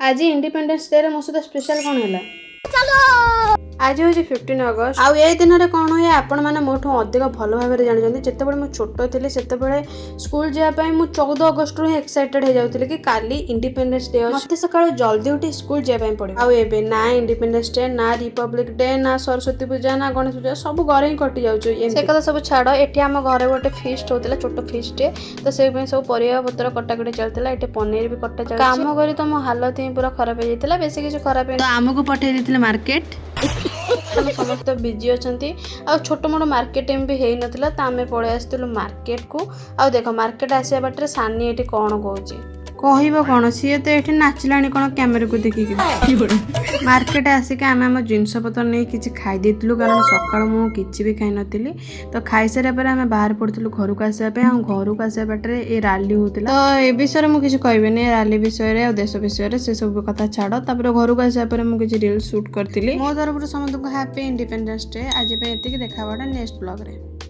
आज independence day रे मो सहित स्पेशल कौन है आज हूँ 15 अगस्त आउ ए दिन में कौन हुए आपण मैंने मोठू अधिक भल भाव जानते जिते मुझे छोट थी से स्कूल जावाई मुझे 14 अगस्त ही एक्साइटेड हो जाऊँगी कि काली इंडिपेंडेंस डे मत सका जल्दी उठी स्कूल जावाई पड़े आउ ए ना इंडिपेंडेंस डे ना रिपब्लिक डे ना सरस्वती पूजा ना गणेश पूजा सब घरे ही कटि जाऊँ सब छाड़ एटी आम घर गोटे फिस्ट होता छोट फिस्ट तो से सब परिया पत्र कटाकटी चलता ये पनीर भी कटा चलता काम करी तो मो हालत ही पूरा खराब हो जाता बेसी किसी खराब तो आमको पठे देते मार्केट समस्त बिजी अच्छा छोट मोट मार्केट भी हो नाला तो आम पलि आसलु मार्केट को आ देख मार्केट आसा बाटे सानी ये कौन कह कौन सी तो ये नाचिला कौन कैमेरा को देखिए मार्केट आसिक आम आम जिनस पतर नहीं कि खाई कारण सका मुझे भी खाई नी तो खाई सारे आम बाहर पड़ू घर को आसवाई घर को आसा बाटे ये रैली होता तो ये विषय में किसी कहबी रैली विषय और देश विषय से सब कथा छाड़ तापर घर को आसवाई मुझे रील शूट करी मो तरफ समस्त को हैप्पी इंडिपेंडेंस डे आज ये देखा नेक्स्ट ब्लॉग रे।